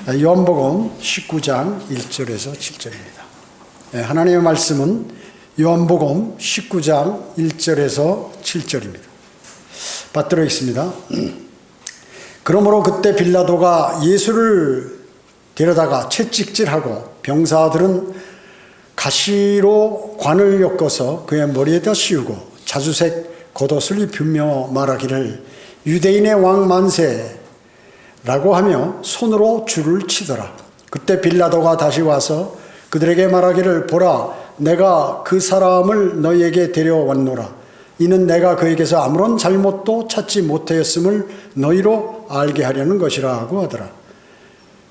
요한복음 19장 1절에서 7절입니다. 하나님의 말씀은 요한복음 19장 1절에서 7절입니다. 받들어 있습니다. 그러므로 그때 빌라도가 예수를 데려다가 채찍질하고 병사들은 가시로 관을 엮어서 그의 머리에다 씌우고 자주색 겉옷을 입히며 말하기를 유대인의 왕 만세 라고 하며 손으로 줄을 치더라. 그때 빌라도가 다시 와서 그들에게 말하기를 보라, 내가 그 사람을 너희에게 데려왔노라. 이는 내가 그에게서 아무런 잘못도 찾지 못하였음을 너희로 알게 하려는 것이라고 하더라.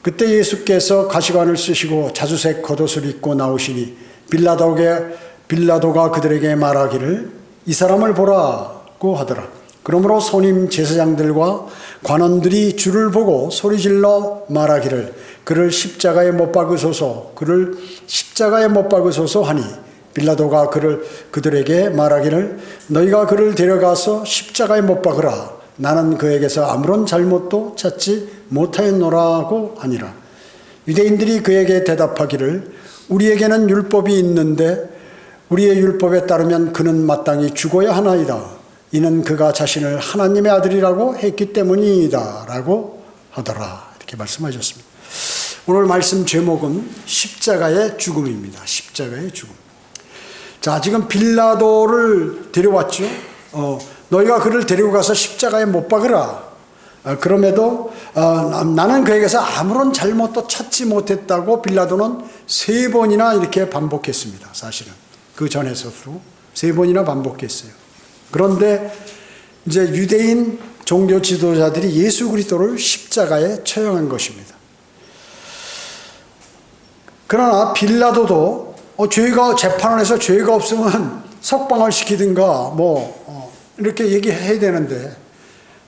그때 예수께서 가시관을 쓰시고 자주색 겉옷을 입고 나오시니 빌라도가 그들에게 말하기를 이 사람을 보라고 하더라. 그러므로 손임 제사장들과 관원들이 주를 보고 소리질러 말하기를 그를 십자가에 못 박으소서, 그를 십자가에 못 박으소서 하니 빌라도가 그들에게 말하기를 너희가 그를 데려가서 십자가에 못 박으라. 나는 그에게서 아무런 잘못도 찾지 못하였노라고 하니라. 유대인들이 그에게 대답하기를 우리에게는 율법이 있는데 우리의 율법에 따르면 그는 마땅히 죽어야 하나이다. 이는 그가 자신을 하나님의 아들이라고 했기 때문이다 라고 하더라. 이렇게 말씀하셨습니다. 오늘 말씀 제목은 십자가의 죽음입니다. 십자가의 죽음. 자, 지금 빌라도를 데려왔죠. 너희가 그를 데리고 가서 십자가에 못 박으라. 그럼에도 나는 그에게서 아무런 잘못도 찾지 못했다고 빌라도는 3번이나 이렇게 반복했습니다. 사실은 그 전에서도 3번이나 반복했어요. 그런데 이제 유대인 종교 지도자들이 예수 그리스도를 십자가에 처형한 것입니다. 그러나 빌라도도 죄가 재판원에서 죄가 없으면 석방을 시키든가 이렇게 얘기해야 되는데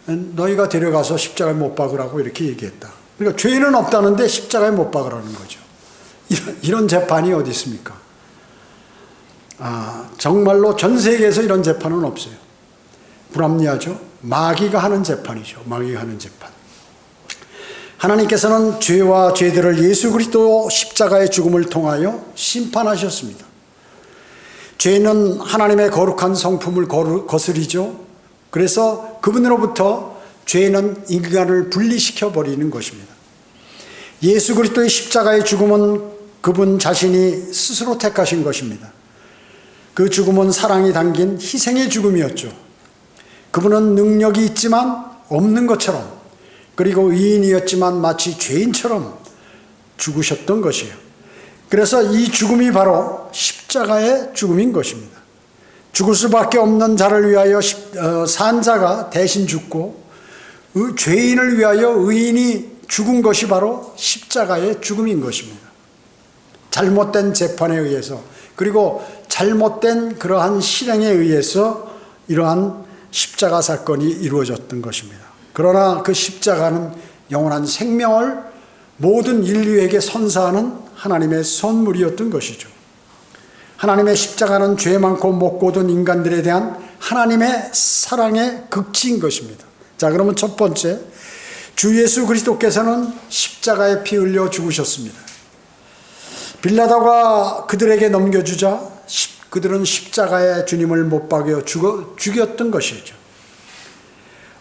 너희가 데려가서 십자가에 못 박으라고 이렇게 얘기했다. 그러니까 죄는 없다는데 십자가에 못 박으라는 거죠. 이런 재판이 어디 있습니까? 정말로 전 세계에서 이런 재판은 없어요. 불합리하죠. 마귀가 하는 재판이죠. 마귀가 하는 재판. 하나님께서는 죄와 죄들을 예수 그리스도 십자가의 죽음을 통하여 심판하셨습니다. 죄는 하나님의 거룩한 성품을 거스리죠. 그래서 그분으로부터 죄는 인간을 분리시켜 버리는 것입니다. 예수 그리스도의 십자가의 죽음은 그분 자신이 스스로 택하신 것입니다. 그 죽음은 사랑이 담긴 희생의 죽음이었죠. 그분은 능력이 있지만 없는 것처럼, 그리고 의인이었지만 마치 죄인처럼 죽으셨던 것이에요. 그래서 이 죽음이 바로 십자가의 죽음인 것입니다. 죽을 수밖에 없는 자를 위하여 산 자가 대신 죽고 죄인을 위하여 의인이 죽은 것이 바로 십자가의 죽음인 것입니다. 잘못된 재판에 의해서, 그리고 잘못된 그러한 실행에 의해서 이러한 십자가 사건이 이루어졌던 것입니다. 그러나 그 십자가는 영원한 생명을 모든 인류에게 선사하는 하나님의 선물이었던 것이죠. 하나님의 십자가는 죄 많고 못 고든 인간들에 대한 하나님의 사랑의 극치인 것입니다. 자, 그러면 첫 번째, 주 예수 그리스도께서는 십자가에 피 흘려 죽으셨습니다. 빌라도가 그들에게 넘겨주자 그들은 십자가에 주님을 못 박여 죽였던 것이죠.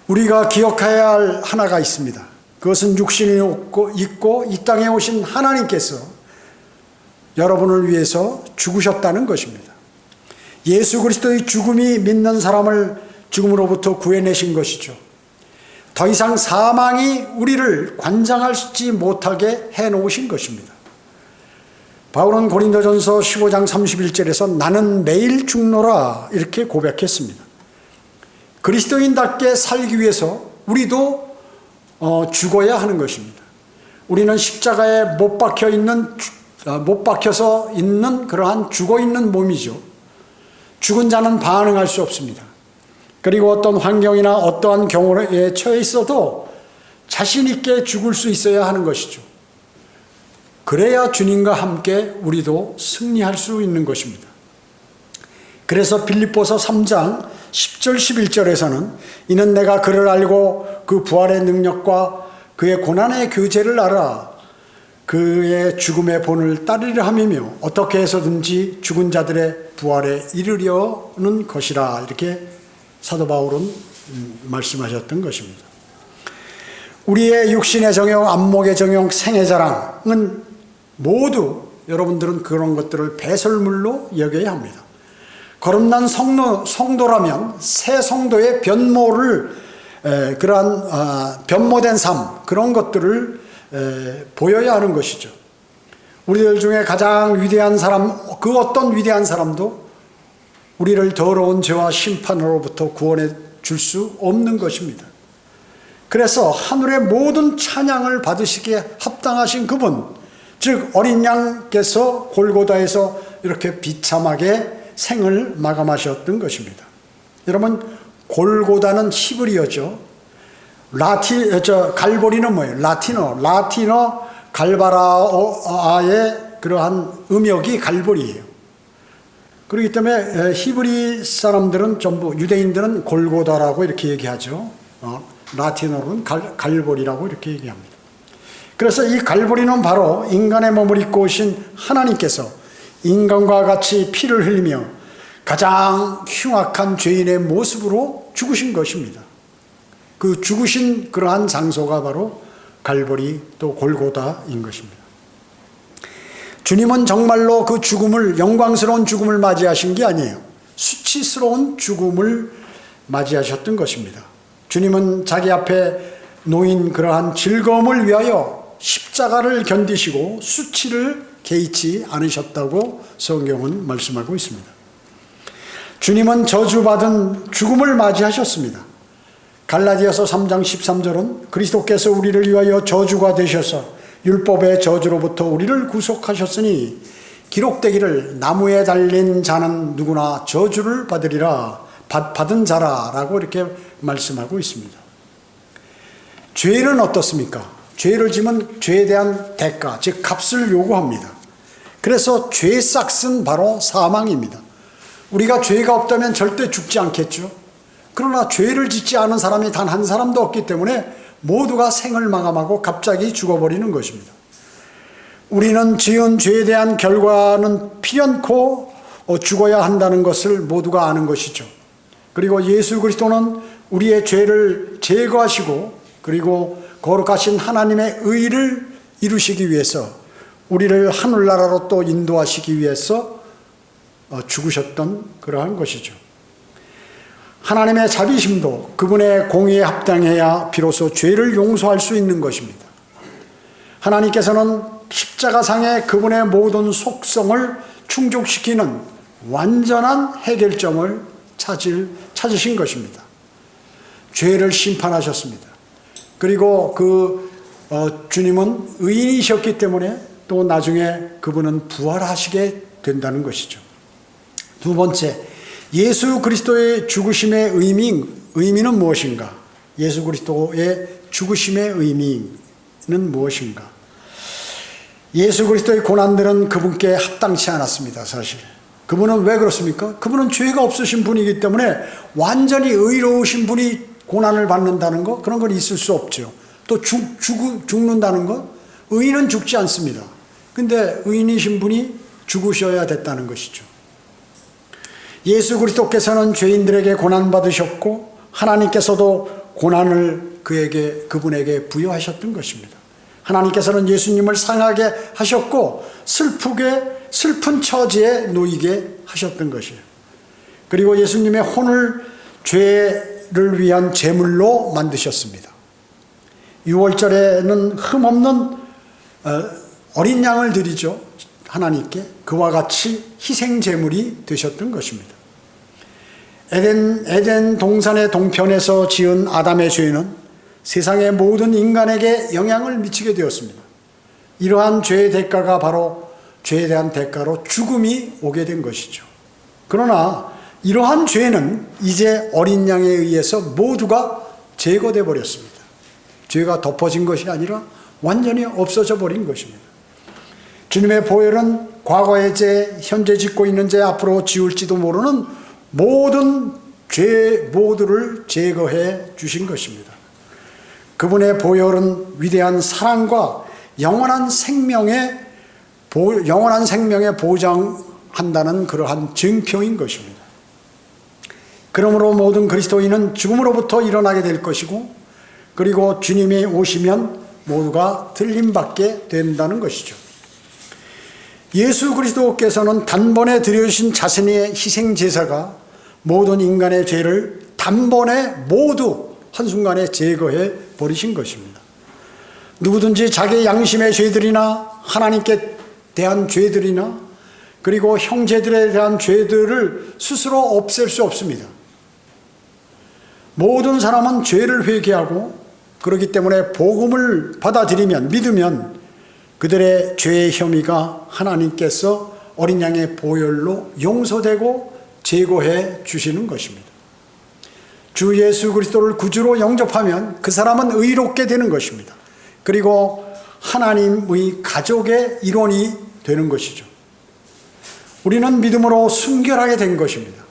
우리가 기억해야 할 하나가 있습니다. 그것은 육신을 입고 이 땅에 오신 하나님께서 여러분을 위해서 죽으셨다는 것입니다. 예수 그리스도의 죽음이 믿는 사람을 죽음으로부터 구해내신 것이죠. 더 이상 사망이 우리를 관장하지 못하게 해놓으신 것입니다. 바울은 고린도전서 15장 31절에서 나는 매일 죽노라 이렇게 고백했습니다. 그리스도인답게 살기 위해서 우리도 죽어야 하는 것입니다. 우리는 십자가에 못 박혀서 있는 그러한 죽어있는 몸이죠. 죽은 자는 반응할 수 없습니다. 그리고 어떤 환경이나 어떠한 경우에 처해 있어도 자신 있게 죽을 수 있어야 하는 것이죠. 그래야 주님과 함께 우리도 승리할 수 있는 것입니다. 그래서 빌립보서 3장 10절 11절에서는 이는 내가 그를 알고 그 부활의 능력과 그의 고난의 교제를 알아 그의 죽음의 본을 따르려 함이며 어떻게 해서든지 죽은 자들의 부활에 이르려는 것이라, 이렇게 사도 바울은 말씀하셨던 것입니다. 우리의 육신의 정욕, 안목의 정욕, 생의 자랑은 모두 여러분들은 그런 것들을 배설물로 여겨야 합니다. 거듭난 성도라면 새 성도의 변모를, 그러한 변모된 삶, 그런 것들을 보여야 하는 것이죠. 우리들 중에 가장 위대한 사람, 그 어떤 위대한 사람도 우리를 더러운 죄와 심판으로부터 구원해 줄 수 없는 것입니다. 그래서 하늘의 모든 찬양을 받으시기에 합당하신 그분, 즉 어린 양께서 골고다에서 이렇게 비참하게 생을 마감하셨던 것입니다. 여러분, 골고다는 히브리어죠. 갈보리는 뭐예요? 라틴어 갈바라의 그러한 음역이 갈보리예요. 그렇기 때문에 히브리 사람들은 전부, 유대인들은 골고다라고 이렇게 얘기하죠. 라틴어로는 갈보리라고 이렇게 얘기합니다. 그래서 이 갈보리는 바로 인간의 몸을 입고 오신 하나님께서 인간과 같이 피를 흘리며 가장 흉악한 죄인의 모습으로 죽으신 것입니다. 그 죽으신 그러한 장소가 바로 갈보리, 또 골고다인 것입니다. 주님은 정말로 그 죽음을, 영광스러운 죽음을 맞이하신 게 아니에요. 수치스러운 죽음을 맞이하셨던 것입니다. 주님은 자기 앞에 놓인 그러한 즐거움을 위하여 십자가를 견디시고 수치를 개의치 않으셨다고 성경은 말씀하고 있습니다. 주님은 저주받은 죽음을 맞이하셨습니다. 갈라디아서 3장 13절은 그리스도께서 우리를 위하여 저주가 되셔서 율법의 저주로부터 우리를 구속하셨으니 기록되기를 나무에 달린 자는 누구나 저주를 받으리라, 받은 자라라고 이렇게 말씀하고 있습니다. 죄는 어떻습니까? 죄를 지면 죄에 대한 대가, 즉 값을 요구합니다. 그래서 죄의 싹은 바로 사망입니다. 우리가 죄가 없다면 절대 죽지 않겠죠. 그러나 죄를 짓지 않은 사람이 단 한 사람도 없기 때문에 모두가 생을 마감하고 갑자기 죽어버리는 것입니다. 우리는 지은 죄에 대한 결과는 필연코 죽어야 한다는 것을 모두가 아는 것이죠. 그리고 예수 그리스도는 우리의 죄를 제거하시고 그리고 거룩하신 하나님의 의를 이루시기 위해서 우리를 하늘나라로 또 인도하시기 위해서 죽으셨던 그러한 것이죠. 하나님의 자비심도 그분의 공의에 합당해야 비로소 죄를 용서할 수 있는 것입니다. 하나님께서는 십자가상의 그분의 모든 속성을 충족시키는 완전한 해결점을 찾으신 것입니다. 죄를 심판하셨습니다. 그리고 주님은 의인이셨기 때문에 또 나중에 그분은 부활하시게 된다는 것이죠. 두 번째, 예수 그리스도의 죽으심의 의미는 무엇인가? 예수 그리스도의 죽으심의 의미는 무엇인가? 예수 그리스도의 고난들은 그분께 합당치 않았습니다. 사실 그분은 왜 그렇습니까? 그분은 죄가 없으신 분이기 때문에 완전히 의로우신 분이 고난을 받는다는 거, 그런 건 있을 수 없죠. 또 죽는다는 거, 의인은 죽지 않습니다. 근데 의인이신 분이 죽으셔야 됐다는 것이죠. 예수 그리스도께서는 죄인들에게 고난받으셨고 하나님께서도 고난을 그분에게 부여하셨던 것입니다. 하나님께서는 예수님을 상하게 하셨고 슬픈 처지에 놓이게 하셨던 것이에요. 그리고 예수님의 혼을 죄를 위한 제물로 만드셨습니다. 6월절에는 흠없는 어린 양을 드리죠. 하나님께 그와 같이 희생 제물이 되셨던 것입니다. 에덴 동산의 동편에서 지은 아담의 죄는 세상의 모든 인간에게 영향을 미치게 되었습니다. 이러한 죄의 대가가 바로 죄에 대한 대가로 죽음이 오게 된 것이죠. 그러나 이러한 죄는 이제 어린 양에 의해서 모두가 제거돼 버렸습니다. 죄가 덮어진 것이 아니라 완전히 없어져 버린 것입니다. 주님의 보혈은 과거의 죄, 현재 짓고 있는 죄, 앞으로 지울지도 모르는 모든 죄 모두를 제거해 주신 것입니다. 그분의 보혈은 위대한 사랑과 영원한 생명에 보장한다는 그러한 증표인 것입니다. 그러므로 모든 그리스도인은 죽음으로부터 일어나게 될 것이고, 그리고 주님이 오시면 모두가 들림받게 된다는 것이죠. 예수 그리스도께서는 단번에 드려주신 자신의 희생제사가 모든 인간의 죄를 단번에 모두 한순간에 제거해 버리신 것입니다. 누구든지 자기의 양심의 죄들이나 하나님께 대한 죄들이나 그리고 형제들에 대한 죄들을 스스로 없앨 수 없습니다. 모든 사람은 죄를 회개하고, 그렇기 때문에 복음을 받아들이면, 믿으면 그들의 죄의 혐의가 하나님께서 어린 양의 보혈로 용서되고 제거해 주시는 것입니다. 주 예수 그리스도를 구주로 영접하면 그 사람은 의롭게 되는 것입니다. 그리고 하나님의 가족의 일원이 되는 것이죠. 우리는 믿음으로 순결하게 된 것입니다.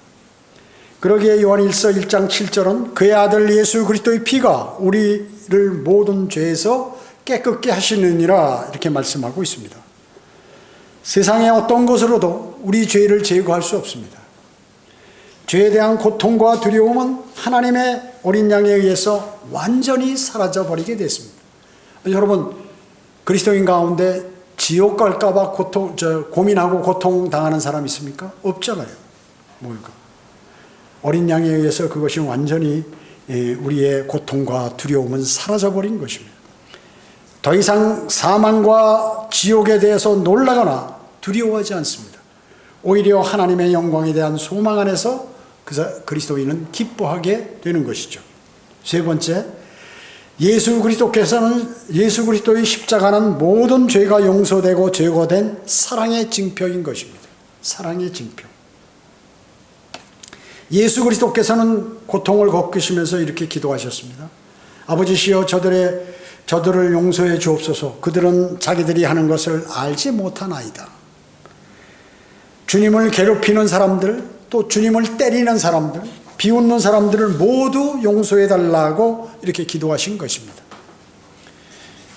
그러기에 요한일서 1장 7절은 그의 아들 예수 그리스도의 피가 우리를 모든 죄에서 깨끗게 하시느니라 이렇게 말씀하고 있습니다. 세상의 어떤 것으로도 우리 죄를 제거할 수 없습니다. 죄에 대한 고통과 두려움은 하나님의 어린 양에 의해서 완전히 사라져버리게 됐습니다. 여러분, 그리스도인 가운데 지옥 갈까 봐 고민하고 고통당하는 사람 있습니까? 없잖아요. 뭘까? 어린 양에 의해서 그것이 완전히 우리의 고통과 두려움은 사라져버린 것입니다. 더 이상 사망과 지옥에 대해서 놀라거나 두려워하지 않습니다. 오히려 하나님의 영광에 대한 소망 안에서 그리스도인은 기뻐하게 되는 것이죠. 세 번째, 예수 그리스도의 십자가는 모든 죄가 용서되고 제거된 사랑의 징표인 것입니다. 사랑의 징표. 예수 그리스도께서는 고통을 겪으시면서 이렇게 기도하셨습니다. 아버지시여, 저들을 용서해 주옵소서. 그들은 자기들이 하는 것을 알지 못하나이다. 주님을 괴롭히는 사람들, 또 주님을 때리는 사람들, 비웃는 사람들을 모두 용서해 달라고 이렇게 기도하신 것입니다.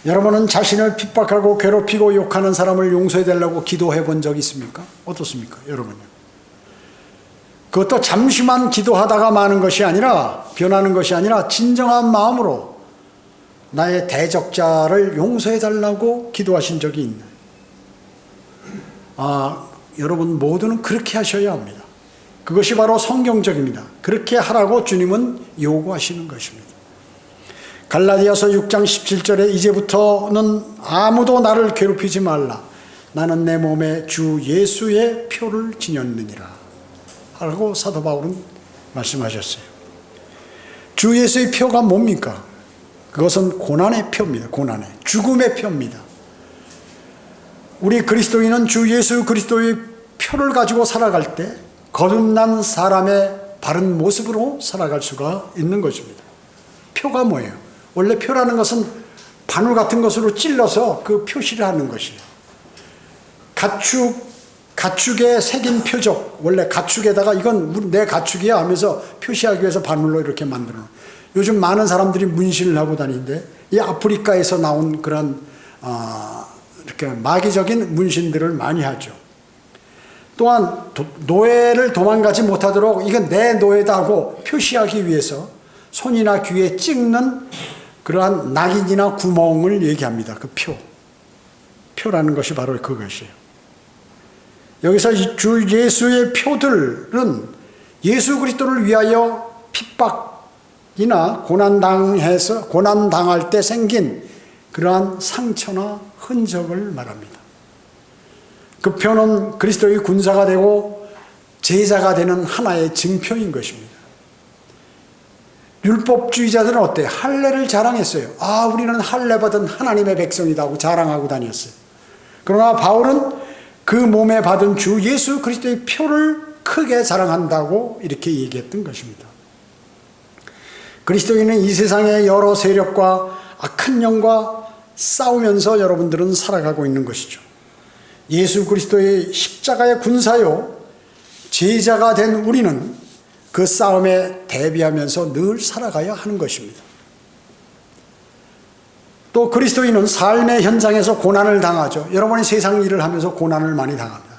여러분은 자신을 핍박하고 괴롭히고 욕하는 사람을 용서해 달라고 기도해 본 적 있습니까? 어떻습니까, 여러분요? 그것도 잠시만 기도하다가 마는 것이 아니라, 변하는 것이 아니라 진정한 마음으로 나의 대적자를 용서해 달라고 기도하신 적이 있나요? 여러분 모두는 그렇게 하셔야 합니다. 그것이 바로 성경적입니다. 그렇게 하라고 주님은 요구하시는 것입니다. 갈라디아서 6장 17절에 이제부터는 아무도 나를 괴롭히지 말라. 나는 내 몸에 주 예수의 표를 지녔느니라 하고 사도 바울은 말씀하셨어요. 주 예수의 표가 뭡니까? 그것은 고난의 표입니다. 고난의, 죽음의 표입니다. 우리 그리스도인은 주 예수 그리스도의 표를 가지고 살아갈 때 거듭난 사람의 바른 모습으로 살아갈 수가 있는 것입니다. 표가 뭐예요? 원래 표라는 것은 바늘 같은 것으로 찔러서 그 표시를 하는 것이에요. 가축에 새긴 표적, 원래 가축에다가 이건 내 가축이야 하면서 표시하기 위해서 바늘로 이렇게 만들어 놓은. 요즘 많은 사람들이 문신을 하고 다니는데 이 아프리카에서 나온 그런 이렇게 마귀적인 문신들을 많이 하죠. 또한 노예를 도망가지 못하도록 이건 내 노예다 하고 표시하기 위해서 손이나 귀에 찍는 그러한 낙인이나 구멍을 얘기합니다. 그 표라는 것이 바로 그것이에요. 여기서 주 예수의 표들은 예수 그리스도를 위하여 핍박이나 고난당할 때 생긴 그러한 상처나 흔적을 말합니다. 그 표는 그리스도의 군사가 되고 제자가 되는 하나의 증표인 것입니다. 율법주의자들은 어때요? 할례를 자랑했어요. 우리는 할례 받은 하나님의 백성이다 하고 자랑하고 다녔어요. 그러나 바울은 그 몸에 받은 주 예수 그리스도의 표를 크게 자랑한다고 이렇게 얘기했던 것입니다. 그리스도인은 이 세상의 여러 세력과 악한 영과 싸우면서 여러분들은 살아가고 있는 것이죠. 예수 그리스도의 십자가의 군사요 제자가 된 우리는 그 싸움에 대비하면서 늘 살아가야 하는 것입니다. 또 그리스도인은 삶의 현장에서 고난을 당하죠. 여러분이 세상 일을 하면서 고난을 많이 당합니다.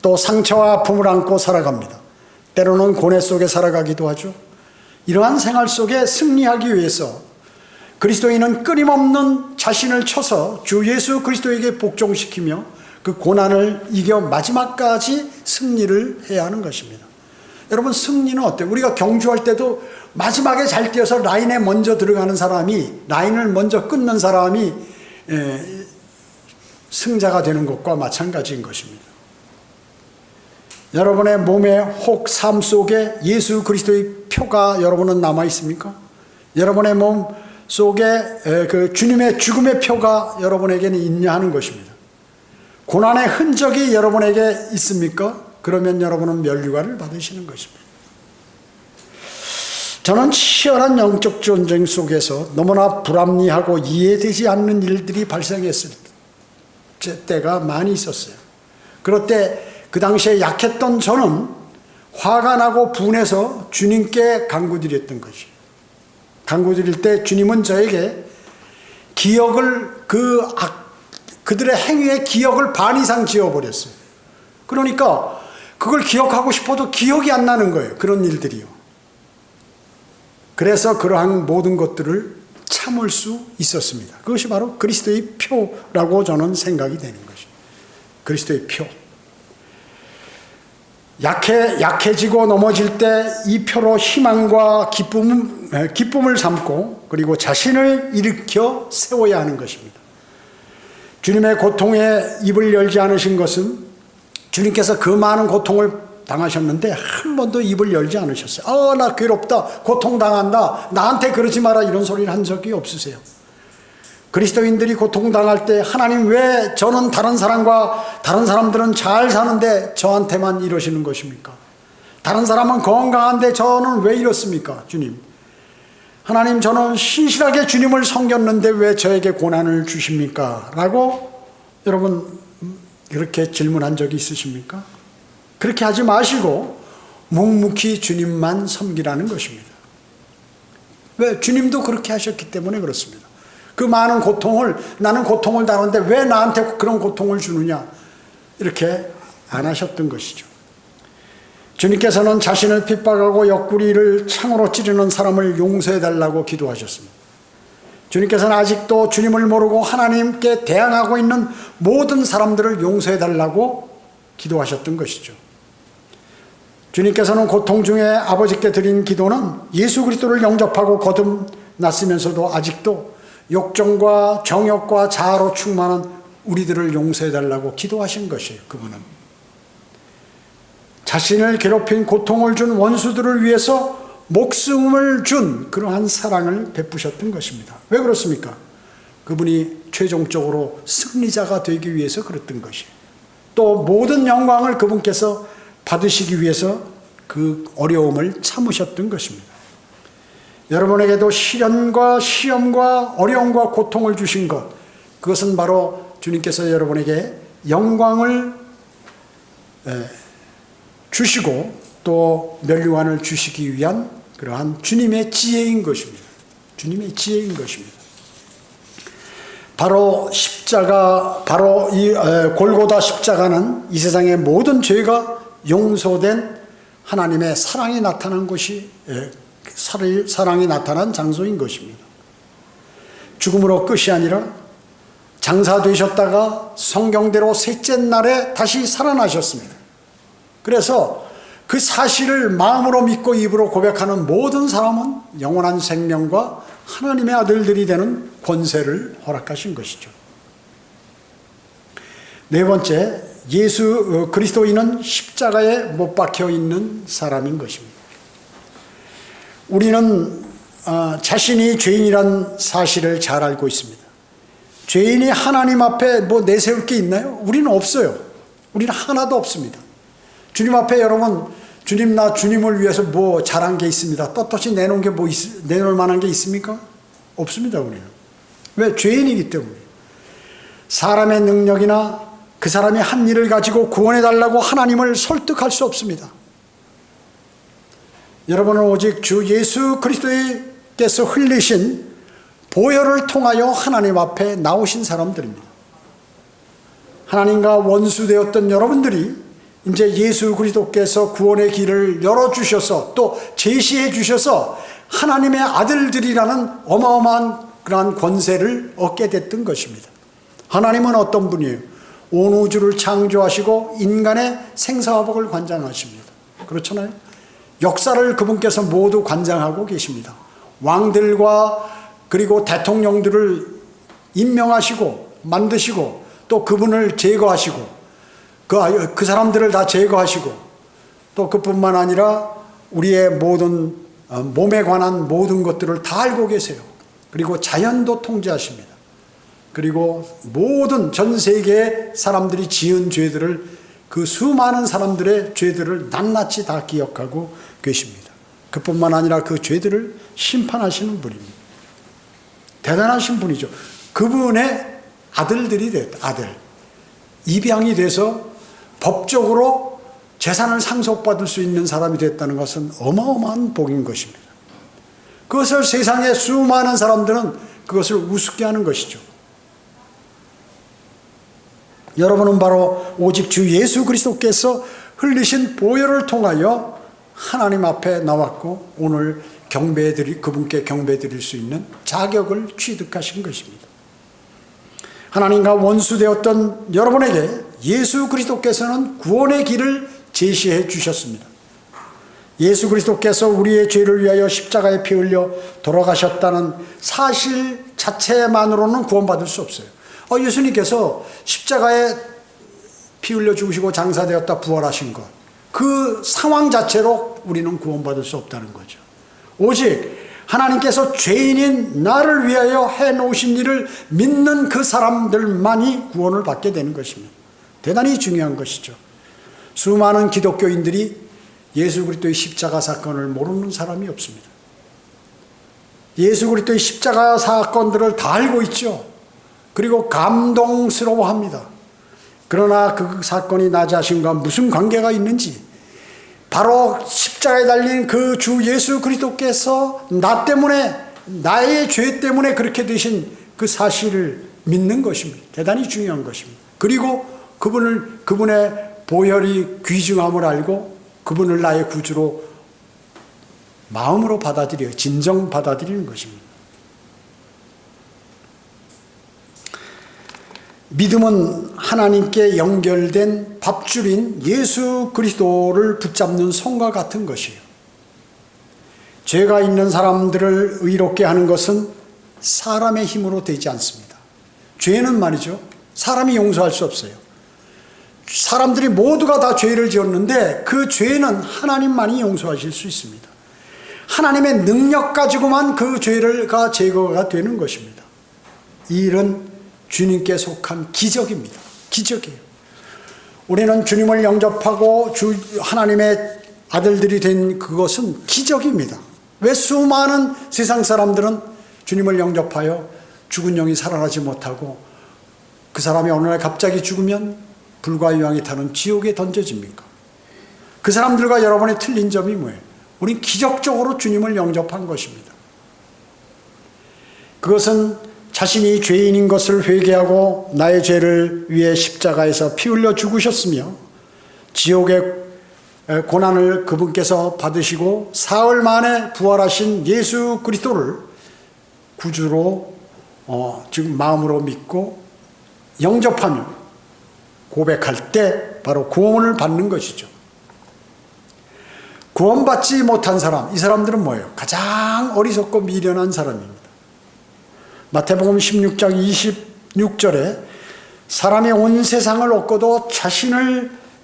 또 상처와 아픔을 안고 살아갑니다. 때로는 고뇌 속에 살아가기도 하죠. 이러한 생활 속에 승리하기 위해서 그리스도인은 끊임없는 자신을 쳐서 주 예수 그리스도에게 복종시키며 그 고난을 이겨 마지막까지 승리를 해야 하는 것입니다. 여러분, 승리는 어때요? 우리가 경주할 때도 마지막에 잘 뛰어서 라인에 먼저 들어가는 사람이, 라인을 먼저 끊는 사람이 승자가 되는 것과 마찬가지인 것입니다. 여러분의 몸에 혹 삶 속에 예수 그리스도의 표가 여러분은 남아 있습니까? 여러분의 몸 속에 그 주님의 죽음의 표가 여러분에게는 있냐 하는 것입니다. 고난의 흔적이 여러분에게 있습니까? 그러면 여러분은 면류관을 받으시는 것입니다. 저는 치열한 영적 전쟁 속에서 너무나 불합리하고 이해되지 않는 일들이 발생했을 때가 많이 있었어요. 그럴 때 그 당시에 약했던 저는 화가 나고 분해서 주님께 간구드렸던 것이죠. 간구드릴 때 주님은 저에게 기억을 그들의 행위의 기억을 반 이상 지워버렸어요. 그러니까 그걸 기억하고 싶어도 기억이 안 나는 거예요. 그런 일들이요. 그래서 그러한 모든 것들을 참을 수 있었습니다. 그것이 바로 그리스도의 표라고 저는 생각이 되는 것이죠. 그리스도의 표. 약해지고 넘어질 때 이 표로 희망과 기쁨을 삼고 그리고 자신을 일으켜 세워야 하는 것입니다. 주님의 고통에 입을 열지 않으신 것은 주님께서 그 많은 고통을 당하셨는데 한 번도 입을 열지 않으셨어요. 나 괴롭다, 고통당한다, 나한테 그러지 마라, 이런 소리를 한 적이 없으세요. 그리스도인들이 고통당할 때 하나님, 왜 저는 다른 사람들은 잘 사는데 저한테만 이러시는 것입니까? 다른 사람은 건강한데 저는 왜 이렇습니까? 주님, 하나님, 저는 신실하게 주님을 섬겼는데 왜 저에게 고난을 주십니까? 라고 여러분 이렇게 질문한 적이 있으십니까? 그렇게 하지 마시고 묵묵히 주님만 섬기라는 것입니다. 왜? 주님도 그렇게 하셨기 때문에 그렇습니다. 그 많은 고통을, 나는 고통을 당하는데 왜 나한테 그런 고통을 주느냐, 이렇게 안 하셨던 것이죠. 주님께서는 자신을 핍박하고 옆구리를 창으로 찌르는 사람을 용서해달라고 기도하셨습니다. 주님께서는 아직도 주님을 모르고 하나님께 대항하고 있는 모든 사람들을 용서해달라고 기도하셨던 것이죠. 주님께서는 고통 중에 아버지께 드린 기도는 예수 그리스도를 영접하고 거듭났으면서도 아직도 욕정과 정욕과 자아로 충만한 우리들을 용서해달라고 기도하신 것이에요. 그분은 자신을 괴롭힌 고통을 준 원수들을 위해서 목숨을 준 그러한 사랑을 베푸셨던 것입니다. 왜 그렇습니까? 그분이 최종적으로 승리자가 되기 위해서 그랬던 것이에요. 또 모든 영광을 그분께서 받으시기 위해서 그 어려움을 참으셨던 것입니다. 여러분에게도 시련과 시험과 어려움과 고통을 주신 것, 그것은 바로 주님께서 여러분에게 영광을 주시고 또 면류관을 주시기 위한 그러한 주님의 지혜인 것입니다. 주님의 지혜인 것입니다. 바로 십자가, 바로 이 골고다 십자가는 이 세상의 모든 죄가 용서된 하나님의 사랑이 나타난 것이, 사랑이 나타난 장소인 것입니다. 죽음으로 끝이 아니라 장사되셨다가 성경대로 셋째 날에 다시 살아나셨습니다. 그래서 그 사실을 마음으로 믿고 입으로 고백하는 모든 사람은 영원한 생명과 하나님의 아들들이 되는 권세를 허락하신 것이죠. 네 번째, 예수 그리스도인은 십자가에 못 박혀 있는 사람인 것입니다. 우리는 자신이 죄인이란 사실을 잘 알고 있습니다. 죄인이 하나님 앞에 뭐 내세울 게 있나요? 우리는 없어요. 우리는 하나도 없습니다. 주님 앞에 여러분, 주님, 나 주님을 위해서 뭐 잘한 게 있습니다, 떳떳이 내놓은 게 내놓을 만한 게 있습니까? 없습니다. 우리는. 왜? 죄인이기 때문에. 사람의 능력이나 그 사람이 한 일을 가지고 구원해달라고 하나님을 설득할 수 없습니다. 여러분은 오직 주 예수 그리스도께서 흘리신 보혈을 통하여 하나님 앞에 나오신 사람들입니다. 하나님과 원수되었던 여러분들이 이제 예수 그리스도께서 구원의 길을 열어주셔서 또 제시해 주셔서 하나님의 아들들이라는 어마어마한 그러한 권세를 얻게 됐던 것입니다. 하나님은 어떤 분이에요? 온 우주를 창조하시고 인간의 생사화복을 관장하십니다. 그렇잖아요. 역사를 그분께서 모두 관장하고 계십니다. 왕들과 그리고 대통령들을 임명하시고 만드시고 또 그분을 제거하시고 그 사람들을 다 제거하시고 또 그뿐만 아니라 우리의 모든 몸에 관한 모든 것들을 다 알고 계세요. 그리고 자연도 통제하십니다. 그리고 모든 전 세계의 사람들이 지은 죄들을 그 수많은 사람들의 죄들을 낱낱이 다 기억하고 계십니다. 그뿐만 아니라 그 죄들을 심판하시는 분입니다. 대단하신 분이죠. 그분의 아들들이 됐다. 아들. 입양이 돼서 법적으로 재산을 상속받을 수 있는 사람이 됐다는 것은 어마어마한 복인 것입니다. 그것을 세상의 수많은 사람들은 그것을 우습게 하는 것이죠. 여러분은 바로 오직 주 예수 그리스도께서 흘리신 보혈을 통하여 하나님 앞에 나왔고 오늘 그분께 경배드릴 수 있는 자격을 취득하신 것입니다. 하나님과 원수되었던 여러분에게 예수 그리스도께서는 구원의 길을 제시해 주셨습니다. 예수 그리스도께서 우리의 죄를 위하여 십자가에 피 흘려 돌아가셨다는 사실 자체만으로는 구원받을 수 없어요. 예수님께서 십자가에 피 흘려 죽으시고 장사되었다 부활하신 것, 그 상황 자체로 우리는 구원받을 수 없다는 거죠. 오직 하나님께서 죄인인 나를 위하여 해놓으신 일을 믿는 그 사람들만이 구원을 받게 되는 것입니다. 대단히 중요한 것이죠. 수많은 기독교인들이 예수 그리스도의 십자가 사건을 모르는 사람이 없습니다. 예수 그리스도의 십자가 사건들을 다 알고 있죠. 그리고 감동스러워합니다. 그러나 그 사건이 나 자신과 무슨 관계가 있는지, 바로 십자가에 달린 그 주 예수 그리스도께서 나 때문에, 나의 죄 때문에 그렇게 되신 그 사실을 믿는 것입니다. 대단히 중요한 것입니다. 그리고 그분의 보혈이 귀중함을 알고 그분을 나의 구주로 마음으로 받아들여요. 진정 받아들이는 것입니다. 믿음은 하나님께 연결된 밥줄인 예수 그리스도를 붙잡는 손과 같은 것이에요. 죄가 있는 사람들을 의롭게 하는 것은 사람의 힘으로 되지 않습니다. 죄는 말이죠, 사람이 용서할 수 없어요. 사람들이 모두가 다 죄를 지었는데 그 죄는 하나님만이 용서하실 수 있습니다. 하나님의 능력 가지고만 그 죄가 제거가 되는 것입니다. 이 일은 주님께 속한 기적입니다. 기적이에요. 우리는 주님을 영접하고 하나님의 아들들이 된 그것은 기적입니다. 왜 수많은 세상 사람들은 주님을 영접하여 죽은 영이 살아나지 못하고 그 사람이 어느 날 갑자기 죽으면 불과 유황이 타는 지옥에 던져집니까? 그 사람들과 여러분의 틀린 점이 뭐예요? 우린 기적적으로 주님을 영접한 것입니다. 그것은 자신이 죄인인 것을 회개하고 나의 죄를 위해 십자가에서 피 흘려 죽으셨으며 지옥의 고난을 그분께서 받으시고 사흘 만에 부활하신 예수 그리스도를 구주로 지금 마음으로 믿고 영접하며 고백할 때 바로 구원을 받는 것이죠. 구원받지 못한 사람, 이 사람들은 뭐예요? 가장 어리석고 미련한 사람입니다. 마태복음 16장 26절에 사람이 온 세상을 얻고도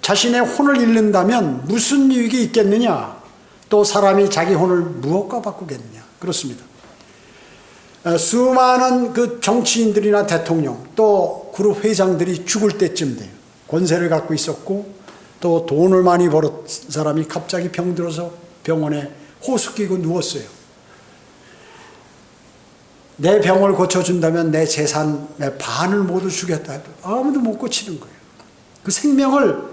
자신의 혼을 잃는다면 무슨 유익이 있겠느냐? 또 사람이 자기 혼을 무엇과 바꾸겠느냐? 그렇습니다. 수많은 그 정치인들이나 대통령 또 그룹 회장들이 죽을 때쯤 돼요. 권세를 갖고 있었고 또 돈을 많이 벌었 사람이 갑자기 병들어서 병원에 호수 끼고 누웠어요. 내 병을 고쳐준다면 내 재산의 반을 모두 주겠다 해도 아무도 못 고치는 거예요. 그 생명을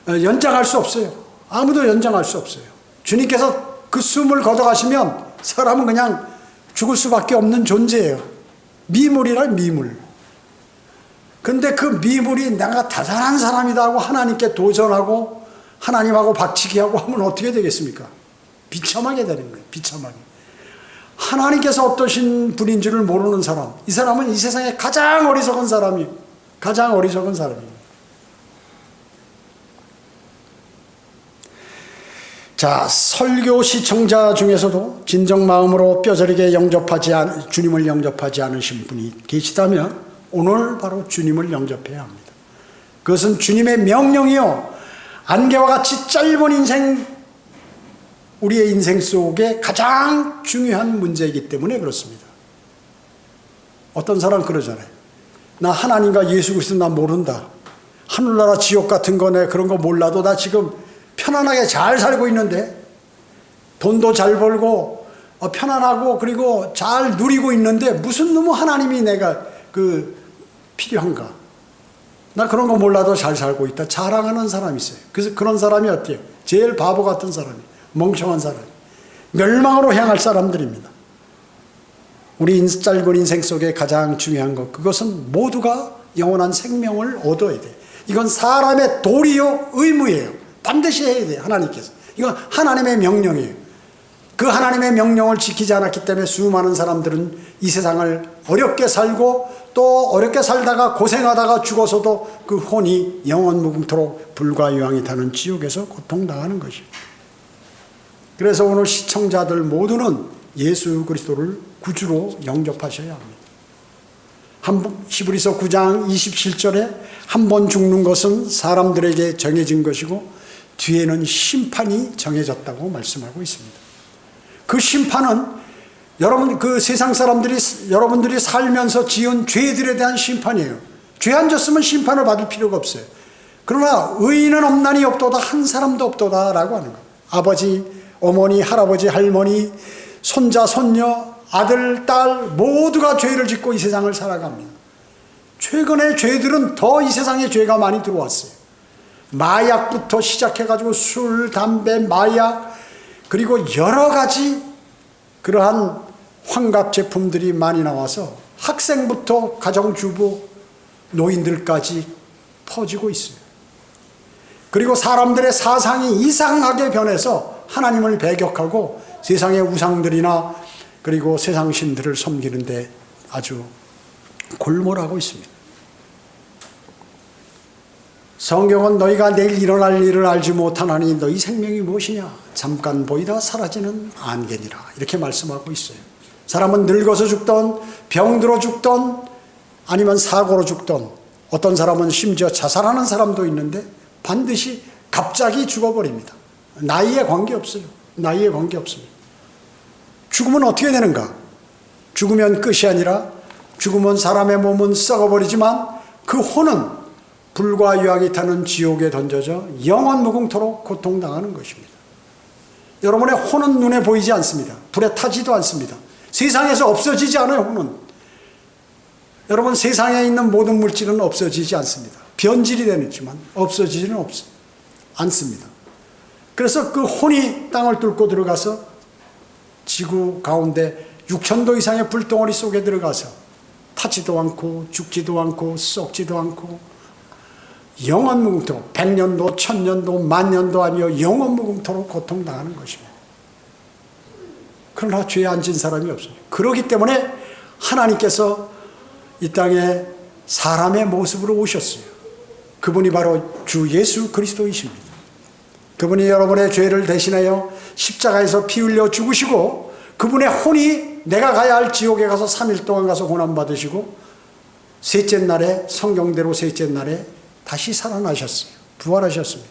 연장할 수 없어요. 아무도 연장할 수 없어요. 주님께서 그 숨을 걷어가시면 사람은 그냥 죽을 수밖에 없는 존재예요. 미물이라 미물. 근데 그 미물이 내가 대단한 사람이다 하고 하나님께 도전하고 하나님하고 박치기하고 하면 어떻게 되겠습니까? 비참하게 되는 거예요. 비참하게. 하나님께서 어떠신 분인 줄을 모르는 사람, 이 사람은 이 세상에 가장 어리석은 사람이에요. 가장 어리석은 사람입니다. 자, 설교 시청자 중에서도 진정 마음으로 뼈저리게 주님을 영접하지 않으신 분이 계시다면 오늘 바로 주님을 영접해야 합니다. 그것은 주님의 명령이요, 안개와 같이 짧은 인생, 우리의 인생 속에 가장 중요한 문제이기 때문에 그렇습니다. 어떤 사람 그러잖아요. 나 하나님과 예수 그리스도 나 모른다. 하늘나라 지옥 같은 거네 그런 거 몰라도 나 지금 편안하게 잘 살고 있는데, 돈도 잘 벌고 편안하고 그리고 잘 누리고 있는데 무슨 놈의 하나님이 내가 필요한가? 나 그런 거 몰라도 잘 살고 있다 자랑하는 사람이 있어요. 그래서 그런 사람이 어때요? 제일 바보 같은 사람이, 멍청한 사람이, 멸망으로 향할 사람들입니다. 우리 짧은 인생 속에 가장 중요한 것, 그것은 모두가 영원한 생명을 얻어야 돼. 이건 사람의 도리요 의무예요. 반드시 해야 돼요. 하나님께서. 이건 하나님의 명령이에요. 그 하나님의 명령을 지키지 않았기 때문에 수많은 사람들은 이 세상을 어렵게 살고 또 어렵게 살다가 고생하다가 죽어서도 그 혼이 영원 무궁토록 불과 유황이 타는 지옥에서 고통당하는 것이에요. 그래서 오늘 시청자들 모두는 예수 그리스도를 구주로 영접하셔야 합니다. 히브리서 9장 27절에 한 번 죽는 것은 사람들에게 정해진 것이고 뒤에는 심판이 정해졌다고 말씀하고 있습니다. 그 심판은 그 세상 사람들이 여러분들이 살면서 지은 죄들에 대한 심판이에요. 죄 안 졌으면 심판을 받을 필요가 없어요. 그러나 의인은 없나니 없도다, 한 사람도 없도다라고 하는 거예요. 아버지, 어머니, 할아버지, 할머니, 손자, 손녀, 아들, 딸 모두가 죄를 짓고 이 세상을 살아갑니다. 최근에 죄들은 더 이 세상에 죄가 많이 들어왔어요. 마약부터 시작해가지고 술, 담배, 마약, 그리고 여러 가지 그러한 환각 제품들이 많이 나와서 학생부터 가정주부, 노인들까지 퍼지고 있어요. 그리고 사람들의 사상이 이상하게 변해서 하나님을 배격하고 세상의 우상들이나 그리고 세상 신들을 섬기는데 아주 골몰하고 있습니다. 성경은 너희가 내일 일어날 일을 알지 못하나니 너희 생명이 무엇이냐? 잠깐 보이다 사라지는 안개니라. 이렇게 말씀하고 있어요. 사람은 늙어서 죽던, 병들어 죽던, 아니면 사고로 죽던, 어떤 사람은 심지어 자살하는 사람도 있는데 반드시 갑자기 죽어버립니다. 나이에 관계없어요. 나이에 관계없습니다. 죽으면 어떻게 되는가? 죽으면 끝이 아니라 죽으면 사람의 몸은 썩어버리지만 그 혼은 불과 유황이 타는 지옥에 던져져 영원 무궁토록 고통당하는 것입니다. 여러분의 혼은 눈에 보이지 않습니다. 불에 타지도 않습니다. 세상에서 없어지지 않아요. 혼은. 여러분, 세상에 있는 모든 물질은 없어지지 않습니다. 변질이 되지만 없어지지는 않습니다. 그래서 그 혼이 땅을 뚫고 들어가서 지구 가운데 6,000도 이상의 불덩어리 속에 들어가서 타지도 않고 죽지도 않고 썩지도 않고 영원 무궁토록 100년도 1000년도 만년도 아니요 영원 무궁토록 고통당하는 것입니다. 그러나 죄에 안 진 사람이 없어요. 그렇기 때문에 하나님께서 이 땅에 사람의 모습으로 오셨어요. 그분이 바로 주 예수 그리스도이십니다. 그분이 여러분의 죄를 대신하여 십자가에서 피 흘려 죽으시고 그분의 혼이 내가 가야 할 지옥에 가서 3일 동안 가서 고난받으시고 셋째 날에, 성경대로 셋째 날에 다시 살아나셨어요. 부활하셨습니다.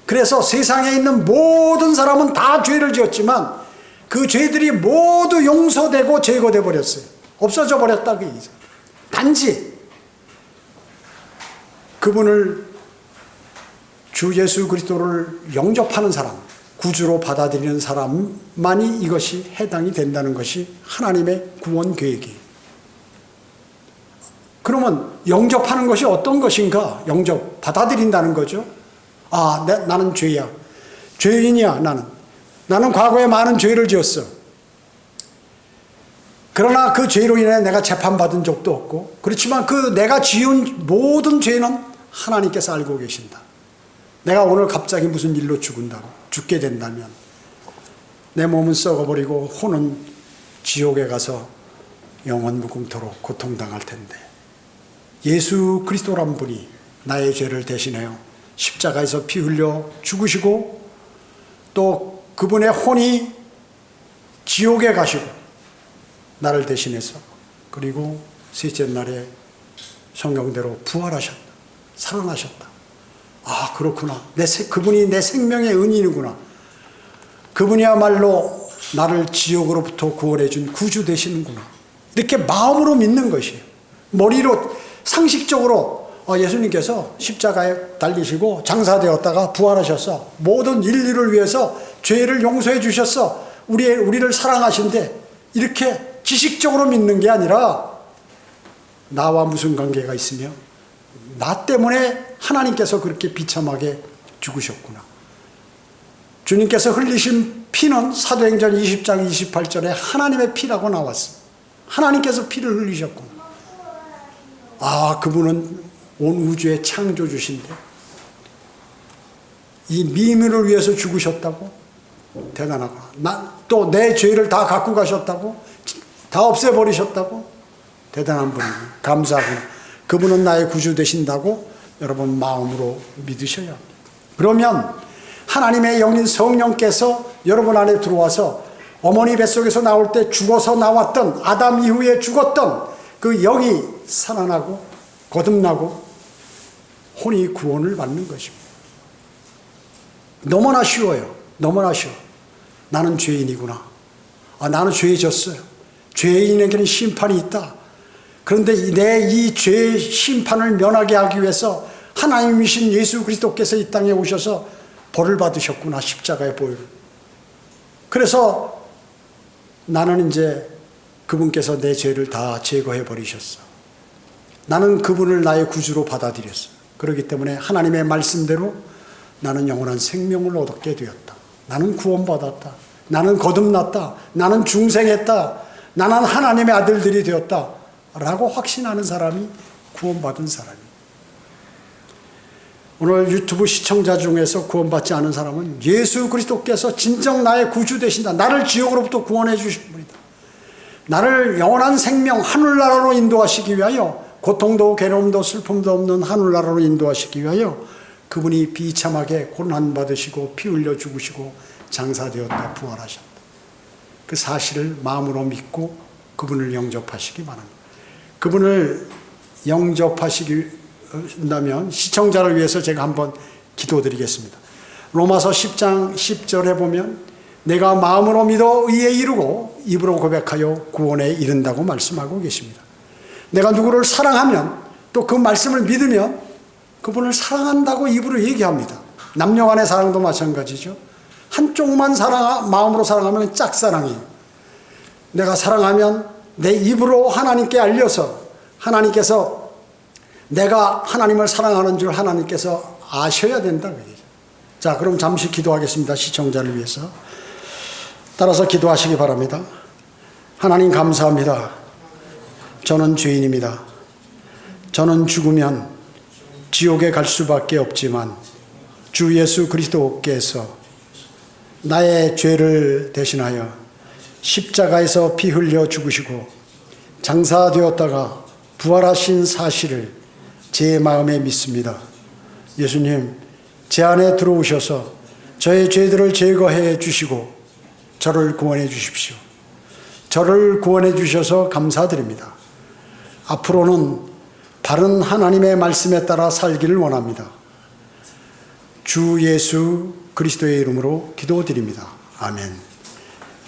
그래서 세상에 있는 모든 사람은 다 죄를 지었지만 그 죄들이 모두 용서되고 제거돼 버렸어요. 없어져 버렸다 그 얘기죠. 단지 그분을 주 예수 그리스도를 영접하는 사람, 구주로 받아들이는 사람만이 이것이 해당이 된다는 것이 하나님의 구원 계획이에요. 그러면 영접하는 것이 어떤 것인가? 영접, 받아들인다는 거죠. 아, 나는 죄야. 죄인이야, 나는. 나는 과거에 많은 죄를 지었어. 그러나 그 죄로 인해 내가 재판받은 적도 없고, 그렇지만 그 내가 지은 모든 죄는 하나님께서 알고 계신다. 내가 오늘 갑자기 무슨 일로 죽게 된다면 내 몸은 썩어버리고 혼은 지옥에 가서 영원 무궁토록 고통당할 텐데, 예수 그리스도란 분이 나의 죄를 대신하여 십자가에서 피 흘려 죽으시고, 또 그분의 혼이 지옥에 가시고 나를 대신해서, 그리고 셋째 날에 성경대로 부활하셨다, 살아나셨다. 아, 그렇구나. 그분이 내 생명의 은인이구나. 그분이야말로 나를 지옥으로부터 구원해 준 구주 되시는구나. 이렇게 마음으로 믿는 것이에요. 머리로 상식적으로 예수님께서 십자가에 달리시고 장사되었다가 부활하셨어, 모든 인류를 위해서 죄를 용서해 주셨어, 우리를 사랑하신대, 이렇게 지식적으로 믿는 게 아니라 나와 무슨 관계가 있으며 나 때문에 하나님께서 그렇게 비참하게 죽으셨구나. 주님께서 흘리신 피는 사도행전 20장 28절에 하나님의 피라고 나왔습니다. 하나님께서 피를 흘리셨구나. 아, 그분은 온 우주의 창조주신데 이 미민을 위해서 죽으셨다고? 대단하구나. 또 내 죄를 다 갖고 가셨다고? 다 없애버리셨다고? 대단한 분이구나. 감사하구나. 그분은 나의 구주 되신다고 여러분 마음으로 믿으셔야 합니다. 그러면 하나님의 영인 성령께서 여러분 안에 들어와서 어머니 뱃속에서 나올 때 죽어서 나왔던, 아담 이후에 죽었던 그 영이 살아나고 거듭나고 혼이 구원을 받는 것입니다. 너무나 쉬워요. 너무나 쉬워. 나는 죄인이구나. 나는 죄졌어요. 죄인에게는 심판이 있다. 그런데 내 이 죄의 심판을 면하게 하기 위해서 하나님이신 예수 그리스도께서 이 땅에 오셔서 벌을 받으셨구나. 십자가의 보혈. 그래서 나는 이제 그분께서 내 죄를 다 제거해 버리셨어. 나는 그분을 나의 구주로 받아들였어. 그렇기 때문에 하나님의 말씀대로 나는 영원한 생명을 얻게 되었다. 나는 구원받았다. 나는 거듭났다. 나는 중생했다. 나는 하나님의 아들들이 되었다. 라고 확신하는 사람이 구원받은 사람이에요. 오늘 유튜브 시청자 중에서 구원받지 않은 사람은 예수 그리스도께서 진정 나의 구주 되신다. 나를 지옥으로부터 구원해 주신 분이다. 나를 영원한 생명, 하늘나라로 인도하시기 위하여, 고통도 괴로움도 슬픔도 없는 하늘나라로 인도하시기 위하여 그분이 비참하게 고난받으시고 피 흘려 죽으시고 장사되었다, 부활하셨다. 그 사실을 마음으로 믿고 그분을 영접하시기 바랍니다. 그분을 영접하시긴다면 시청자를 위해서 제가 한번 기도드리겠습니다. 로마서 10장 10절에 보면 내가 마음으로 믿어 의에 이르고 입으로 고백하여 구원에 이른다고 말씀하고 계십니다. 내가 누구를 사랑하면 또 그 말씀을 믿으면 그분을 사랑한다고 입으로 얘기합니다. 남녀 간의 사랑도 마찬가지죠. 한쪽만 마음으로 사랑하면 짝사랑이에요. 내가 사랑하면 내 입으로 하나님께 알려서 하나님께서 내가 하나님을 사랑하는 줄 하나님께서 아셔야 된다. 자, 그럼 잠시 기도하겠습니다. 시청자를 위해서. 따라서 기도하시기 바랍니다. 하나님 감사합니다. 저는 죄인입니다. 저는 죽으면 지옥에 갈 수밖에 없지만 주 예수 그리스도께서 나의 죄를 대신하여 십자가에서 피 흘려 죽으시고 장사되었다가 부활하신 사실을 제 마음에 믿습니다. 예수님, 제 안에 들어오셔서 저의 죄들을 제거해 주시고 저를 구원해 주십시오. 저를 구원해 주셔서 감사드립니다. 앞으로는 바른 하나님의 말씀에 따라 살기를 원합니다. 주 예수 그리스도의 이름으로 기도드립니다. 아멘.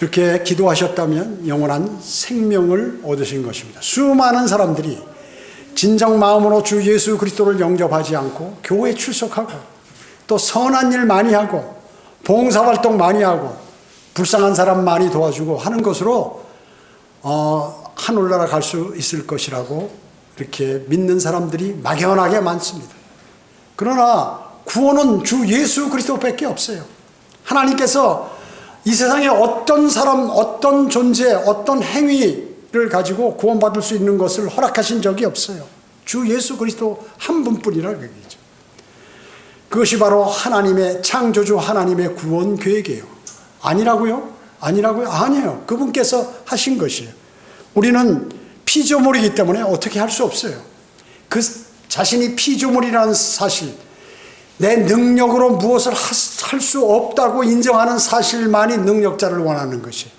이렇게 기도하셨다면 영원한 생명을 얻으신 것입니다. 수많은 사람들이 진정 마음으로 주 예수 그리스도를 영접하지 않고 교회에 출석하고 또 선한 일 많이 하고 봉사활동 많이 하고 불쌍한 사람 많이 도와주고 하는 것으로 하늘나라 갈 수 있을 것이라고 이렇게 믿는 사람들이 막연하게 많습니다. 그러나 구원은 주 예수 그리스도밖에 없어요. 하나님께서 이 세상에 어떤 사람, 어떤 존재, 어떤 행위, 피를 가지고 구원받을 수 있는 것을 허락하신 적이 없어요. 주 예수 그리스도 한 분뿐이라 그얘기죠. 그것이 바로 하나님의 창조주 하나님의 구원 계획이에요. 아니라고요? 아니라고요? 아니에요. 그분께서 하신 것이에요. 우리는 피조물이기 때문에 어떻게 할 수 없어요. 그 자신이 피조물이라는 사실, 내 능력으로 무엇을 할 수 없다고 인정하는 사실만이 능력자를 원하는 것이에요.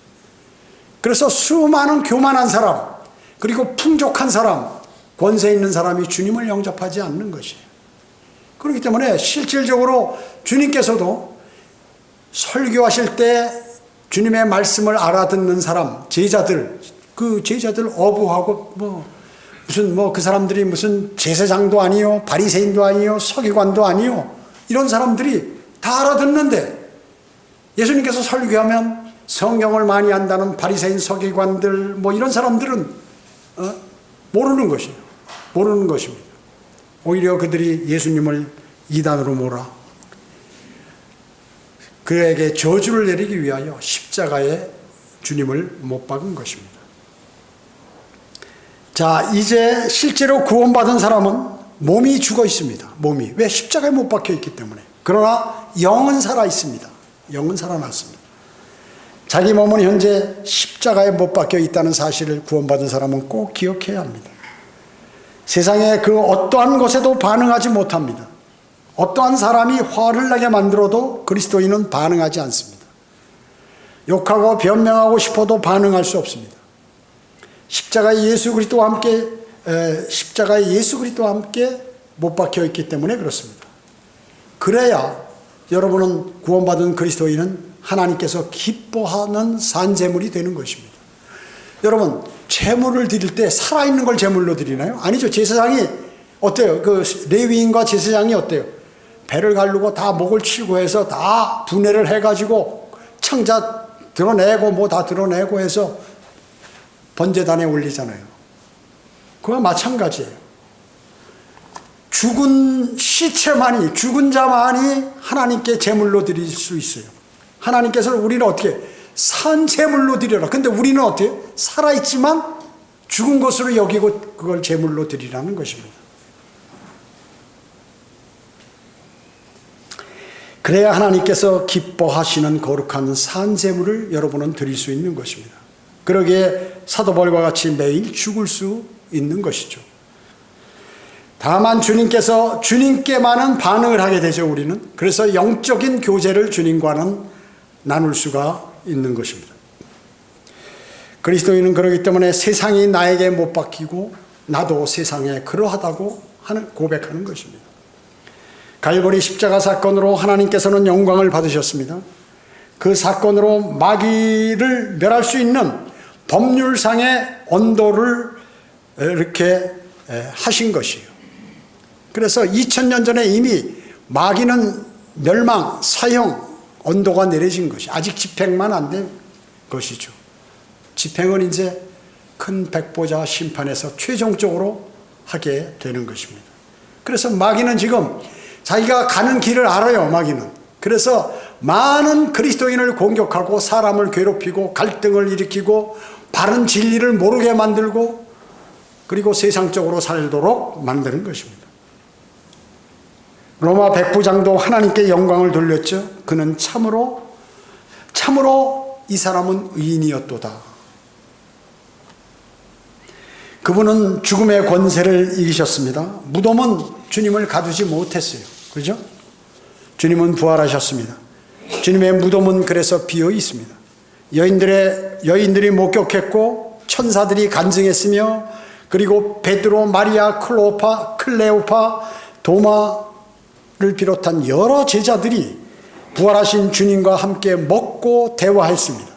그래서 수많은 교만한 사람, 그리고 풍족한 사람, 권세 있는 사람이 주님을 영접하지 않는 것이에요. 그렇기 때문에 실질적으로 주님께서도 설교하실 때 주님의 말씀을 알아듣는 사람, 제자들, 그 제자들 어부하고 그 사람들이 무슨 제사장도 아니요, 바리새인도 아니요, 서기관도 아니요, 이런 사람들이 다 알아듣는데 예수님께서 설교하면 성경을 많이 안다는 바리새인, 서기관들 이런 사람들은 모르는 것이에요. 모르는 것입니다. 오히려 그들이 예수님을 이단으로 몰아 그에게 저주를 내리기 위하여 십자가에 주님을 못 박은 것입니다. 자, 이제 실제로 구원받은 사람은 몸이 죽어 있습니다. 몸이. 왜? 십자가에 못 박혀 있기 때문에. 그러나 영은 살아 있습니다. 영은 살아났습니다. 자기 몸은 현재 십자가에 못 박혀 있다는 사실을 구원받은 사람은 꼭 기억해야 합니다. 세상의 그 어떠한 것에도 반응하지 못합니다. 어떠한 사람이 화를 나게 만들어도 그리스도인은 반응하지 않습니다. 욕하고 변명하고 싶어도 반응할 수 없습니다. 십자가에 예수 그리스도와 함께 못 박혀 있기 때문에 그렇습니다. 그래야 여러분은 구원받은 그리스도인은 하나님께서 기뻐하는 산제물이 되는 것입니다. 여러분, 제물을 드릴 때 살아있는 걸 제물로 드리나요? 아니죠. 제사장이 어때요? 그 레위인과 제사장이 어때요? 배를 가르고 다 목을 치고 해서 다 분해를 해가지고 창자 드러내고 다 드러내고 해서 번제단에 올리잖아요. 그와 마찬가지예요. 죽은 시체만이, 죽은 자만이 하나님께 제물로 드릴 수 있어요. 하나님께서는 우리는 어떻게 산 제물로 드려라. 근데 우리는 어때요? 살아있지만 죽은 것으로 여기고 그걸 제물로 드리라는 것입니다. 그래야 하나님께서 기뻐하시는 거룩한 산 제물을 여러분은 드릴 수 있는 것입니다. 그러기에 사도 바울과 같이 매일 죽을 수 있는 것이죠. 다만 주님께만은 반응을 하게 되죠, 우리는. 그래서 영적인 교제를 주님과는 나눌 수가 있는 것입니다. 그리스도인은 그렇기 때문에 세상이 나에게 못 박히고 나도 세상에 그러하다고 고백하는 것입니다. 갈보리 십자가 사건으로 하나님께서는 영광을 받으셨습니다. 그 사건으로 마귀를 멸할 수 있는 법률상의 언도를 이렇게 하신 것이에요. 그래서 2000년 전에 이미 마귀는 멸망, 사형, 언도가 내려진 것이 아직 집행만 안 된 것이죠. 집행은 이제 큰 백보자 심판에서 최종적으로 하게 되는 것입니다. 그래서 마귀는 지금 자기가 가는 길을 알아요, 마귀는. 그래서 많은 그리스도인을 공격하고 사람을 괴롭히고 갈등을 일으키고 바른 진리를 모르게 만들고 그리고 세상적으로 살도록 만드는 것입니다. 로마 백부장도 하나님께 영광을 돌렸죠. 그는 참으로 이 사람은 의인이었도다. 그분은 죽음의 권세를 이기셨습니다. 무덤은 주님을 가두지 못했어요. 그죠? 주님은 부활하셨습니다. 주님의 무덤은 그래서 비어 있습니다. 여인들이 목격했고 천사들이 간증했으며 그리고 베드로, 마리아, 클레오파, 도마를 비롯한 여러 제자들이 부활하신 주님과 함께 먹고 대화했습니다.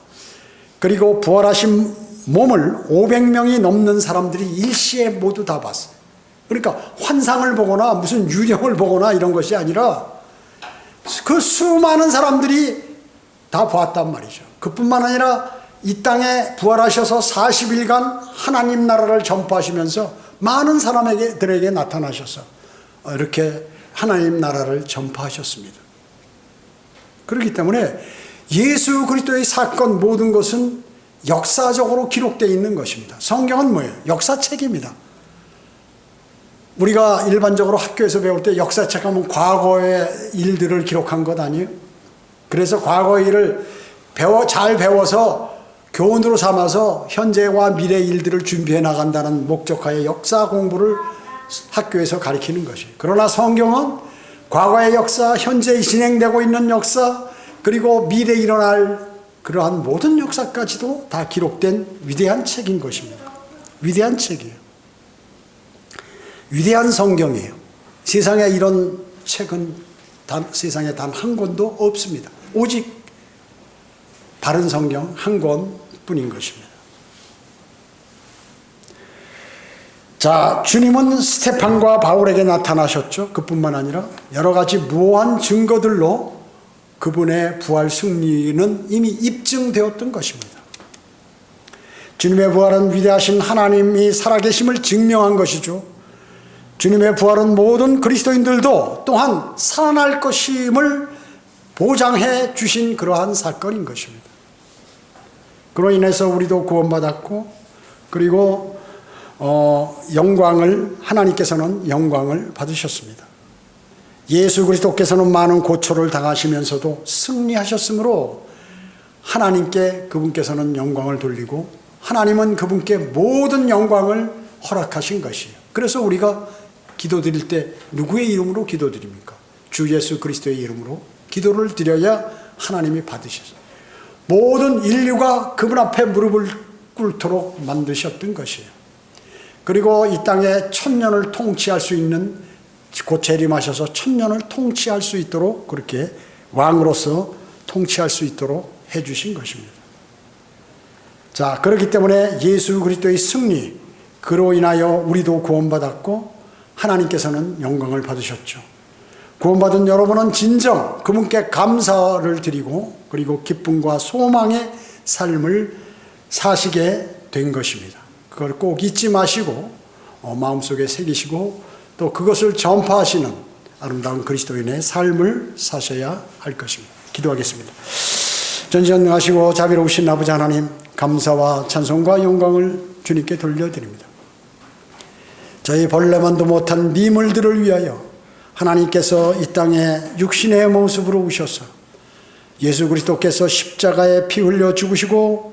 그리고 부활하신 몸을 500명이 넘는 사람들이 일시에 모두 다 봤어요. 그러니까 환상을 보거나 무슨 유령을 보거나 이런 것이 아니라 그 수많은 사람들이 다 보았단 말이죠. 그뿐만 아니라 이 땅에 부활하셔서 40일간 하나님 나라를 전파하시면서 많은 사람들에게 나타나셔서 이렇게 하나님 나라를 전파하셨습니다. 그렇기 때문에 예수 그리스도의 사건 모든 것은 역사적으로 기록되어 있는 것입니다. 성경은 뭐예요? 역사책입니다. 우리가 일반적으로 학교에서 배울 때 역사책 하면 과거의 일들을 기록한 것 아니에요? 그래서 과거의 일을 잘 배워서 교훈으로 삼아서 현재와 미래 일들을 준비해 나간다는 목적하에 역사 공부를 학교에서 가르치는 것이에요. 그러나 성경은 과거의 역사, 현재 진행되고 있는 역사, 그리고 미래에 일어날 그러한 모든 역사까지도 다 기록된 위대한 책인 것입니다. 위대한 책이에요. 위대한 성경이에요. 세상에 이런 책은 세상에 단 한 권도 없습니다. 오직 바른 성경 한 권뿐인 것입니다. 자, 주님은 스테판과 바울에게 나타나셨죠. 그뿐만 아니라 여러 가지 무한 증거들로 그분의 부활 승리는 이미 입증되었던 것입니다. 주님의 부활은 위대하신 하나님이 살아계심을 증명한 것이죠. 주님의 부활은 모든 그리스도인들도 또한 살아날 것임을 보장해 주신 그러한 사건인 것입니다. 그로 인해서 우리도 구원받았고, 그리고 하나님께서는 영광을 받으셨습니다. 예수 그리스도께서는 많은 고초를 당하시면서도 승리하셨으므로 하나님께 그분께서는 영광을 돌리고 하나님은 그분께 모든 영광을 허락하신 것이에요. 그래서 우리가 기도드릴 때 누구의 이름으로 기도드립니까? 주 예수 그리스도의 이름으로 기도를 드려야 하나님이 받으셨어요. 모든 인류가 그분 앞에 무릎을 꿇도록 만드셨던 것이에요. 그리고 이 땅에 천년을 통치할 수 있는, 곧 재림하셔서 천년을 통치할 수 있도록, 그렇게 왕으로서 통치할 수 있도록 해주신 것입니다. 자, 그렇기 때문에 예수 그리스도의 승리, 그로 인하여 우리도 구원받았고 하나님께서는 영광을 받으셨죠. 구원받은 여러분은 진정 그분께 감사를 드리고 그리고 기쁨과 소망의 삶을 사시게 된 것입니다. 그걸 꼭 잊지 마시고 마음속에 새기시고 또 그것을 전파하시는 아름다운 그리스도인의 삶을 사셔야 할 것입니다. 기도하겠습니다. 전지전능하시고 자비로우신 아버지 하나님, 감사와 찬송과 영광을 주님께 돌려드립니다. 저희 벌레만도 못한 미물들을 위하여 하나님께서 이 땅에 육신의 모습으로 오셔서 예수 그리스도께서 십자가에 피 흘려 죽으시고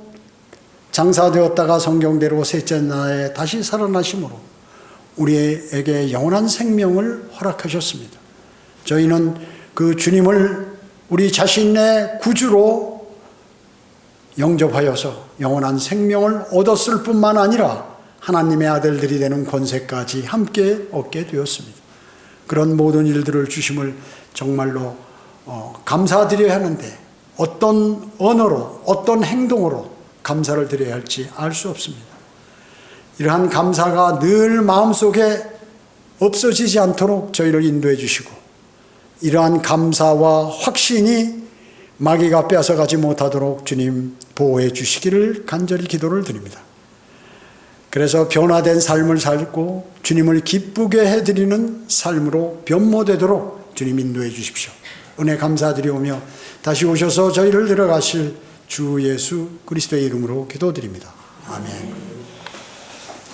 장사되었다가 성경대로 셋째 날에 다시 살아나심으로 우리에게 영원한 생명을 허락하셨습니다. 저희는 그 주님을 우리 자신의 구주로 영접하여서 영원한 생명을 얻었을 뿐만 아니라 하나님의 아들들이 되는 권세까지 함께 얻게 되었습니다. 그런 모든 일들을 주심을 정말로 감사드려야 하는데 어떤 언어로, 어떤 행동으로 감사를 드려야 할지 알 수 없습니다. 이러한 감사가 늘 마음속에 없어지지 않도록 저희를 인도해 주시고 이러한 감사와 확신이 마귀가 빼앗아가지 못하도록 주님 보호해 주시기를 간절히 기도를 드립니다. 그래서 변화된 삶을 살고 주님을 기쁘게 해드리는 삶으로 변모되도록 주님 인도해 주십시오. 은혜 감사드리오며 다시 오셔서 저희를 데려가실 주 예수 그리스도의 이름으로 기도드립니다. 아멘.